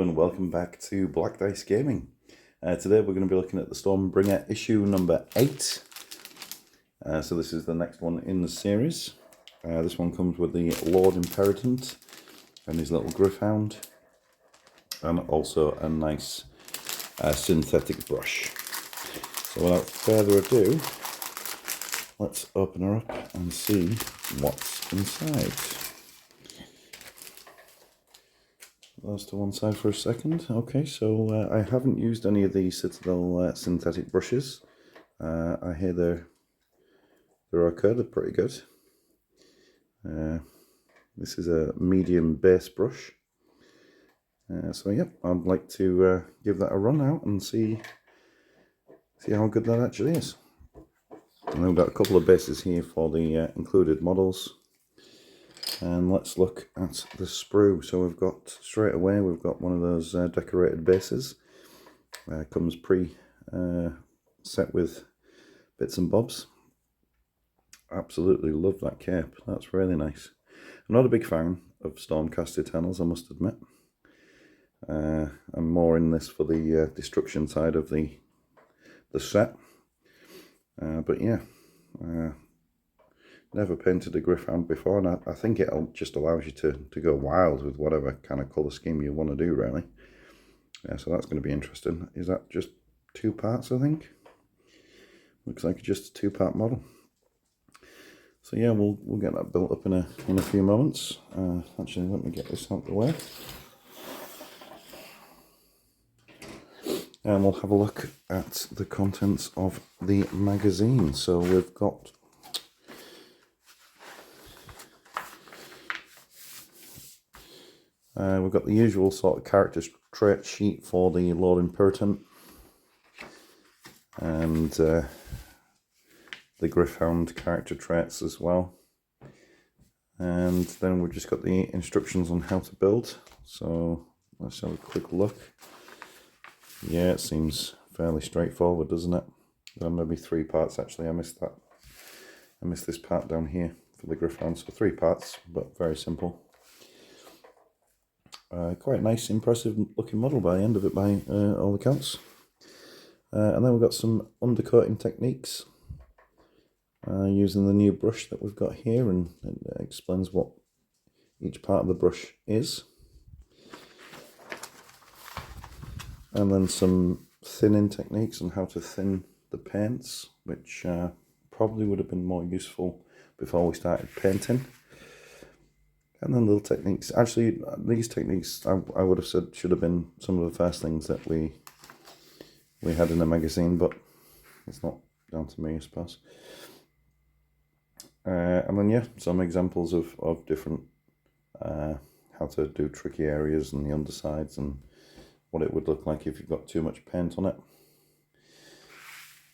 and welcome back to Black Dice Gaming. Today we're going to be looking at the Stormbringer issue number 8. So this is the next one in the series. This one comes with the Lord Imperatant and his little Gryph Hound, and also a nice synthetic brush. So without further ado, let's open her up and see what's inside. Those to one side for a second. Okay, so I haven't used any of the Citadel synthetic brushes. I hear they're okay, they're pretty good. This is a medium base brush. So yep, I'd like to give that a run out and see how good that actually is. And we've got a couple of bases here for the included models. And let's look at the sprue. So we've got, straight away, we've got one of those decorated bases. Comes set with bits and bobs. Absolutely love that cape. That's really nice. I'm not a big fan of Stormcast Eternals, I must admit. I'm more in this for the destruction side of the set. But yeah. Never painted a Gryph Hound before, and I think it just allows you to go wild with whatever kind of colour scheme you want to do, really. Yeah, so that's going to be interesting. Is that just 2 parts, I think? Looks like just a 2-part model. So yeah, we'll get that built up in a few moments. Actually, let me get this out of the way. And we'll have a look at the contents of the magazine. So we've got the usual sort of character trait sheet for the Lord Imperatant and the Gryph Hound character traits as well. And then we've just got the instructions on how to build. So let's have a quick look. Yeah, it seems fairly straightforward, doesn't it? There may be 3 parts actually. I missed that. I missed this part down here for the Gryph Hound. So 3 parts, but very simple. Quite nice, impressive looking model by the end of it, by all accounts. And then we've got some undercoating techniques using the new brush that we've got here, and it explains what each part of the brush is. And then some thinning techniques on how to thin the paints, which probably would have been more useful before we started painting. And then little techniques. Actually, these techniques I would have said should have been some of the first things that we had in the magazine, but it's not down to me, I suppose. And then yeah, some examples of different how to do tricky areas and the undersides and what it would look like if you've got too much paint on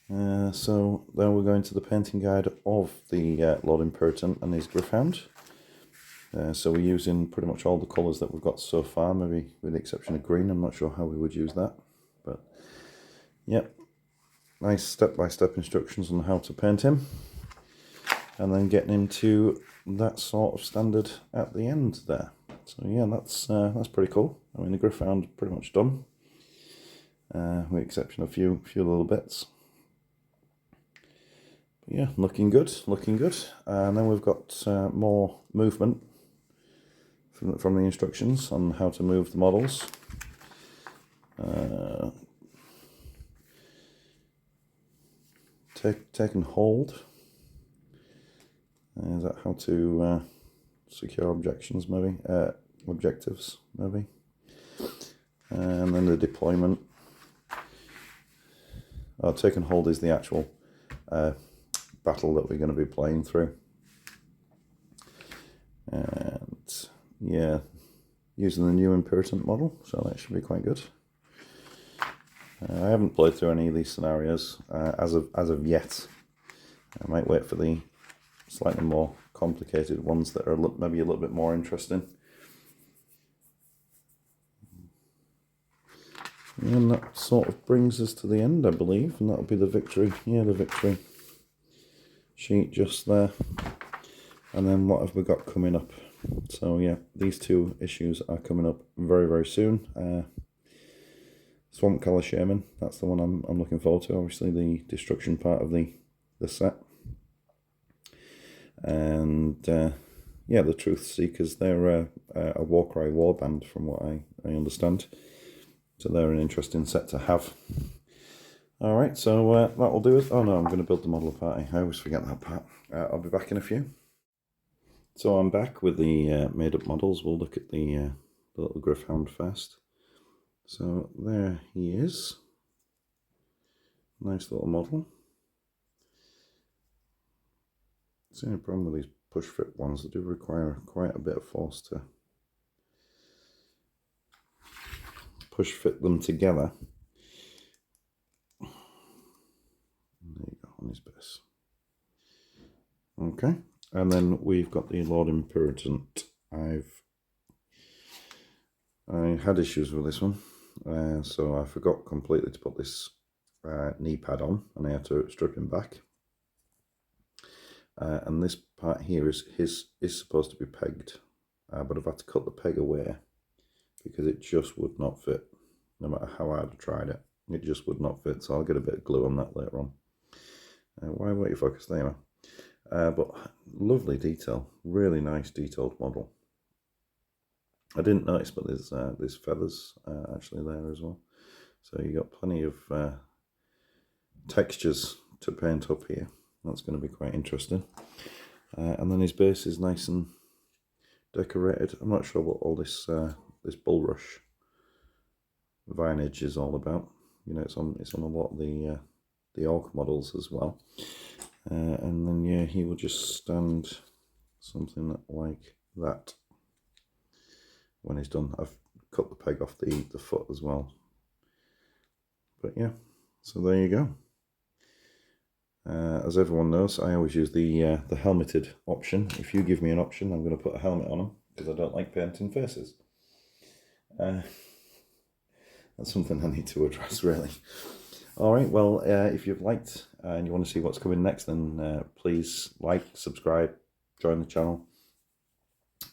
it. So then we're going to the painting guide of the Lord Imperatant and his Gryph Hound. So we're using pretty much all the colours that we've got so far, maybe with the exception of green. I'm not sure how we would use that, but yeah, nice step-by-step instructions on how to paint him, and then getting him to that sort of standard at the end there. So yeah, that's pretty cool. I mean, the Gryph Hound pretty much done, with the exception of a few little bits. But yeah, looking good, looking good. And then we've got more movement from the instructions on how to move the models. Take and hold. Is that how to secure objectives maybe? And then the deployment. Take and hold is the actual battle that we're going to be playing through. And yeah, using the new Imperatant model, so that should be quite good. I haven't played through any of these scenarios as of yet. I might wait for the slightly more complicated ones that are maybe a little bit more interesting. And that sort of brings us to the end, I believe, and that'll be the victory. Yeah, the victory sheet just there. And then what have we got coming up? So yeah, these 2 issues are coming up very, very soon. Swamp Colour Shaman, that's the one I'm looking forward to. Obviously the destruction part of the set. And yeah, the Truth Seekers, they're a Warcry warband from what I understand. So they're an interesting set to have. Alright, so that'll do it. Oh no, I'm going to build the model party. I always forget that part. I'll be back in a few. So I'm back with the made up models. We'll look at the little Gryph Hound first. So there he is. Nice little model. It's the only problem with these push fit ones. They do require quite a bit of force to push fit them together. There you go, on his base. Okay, and then we've got the Lord Imperatant. I had issues with this one, so I forgot completely to put this knee pad on, and I had to strip him back. And this part here is supposed to be pegged, but I've had to cut the peg away because it just would not fit. No matter how hard I tried it, it just would not fit. So I'll get a bit of glue on that later on. Why won't you focus there? But lovely detail, really nice detailed model. I didn't notice, but there's feathers actually there as well. So you got plenty of textures to paint up here. That's going to be quite interesting. And then his base is nice and decorated. I'm not sure what all this this bulrush vinage is all about. You know, it's on a lot of the orc models as well. And then yeah, he will just stand something like that when he's done. I've cut the peg off the foot as well. But yeah, so there you go. As everyone knows, I always use the helmeted option. If you give me an option, I'm going to put a helmet on them because I don't like painting faces. That's something I need to address, really. Alright, well, if you've liked and you want to see what's coming next, then please like, subscribe, join the channel,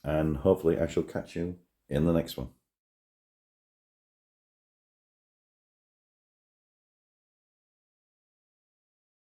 and hopefully I shall catch you in the next one.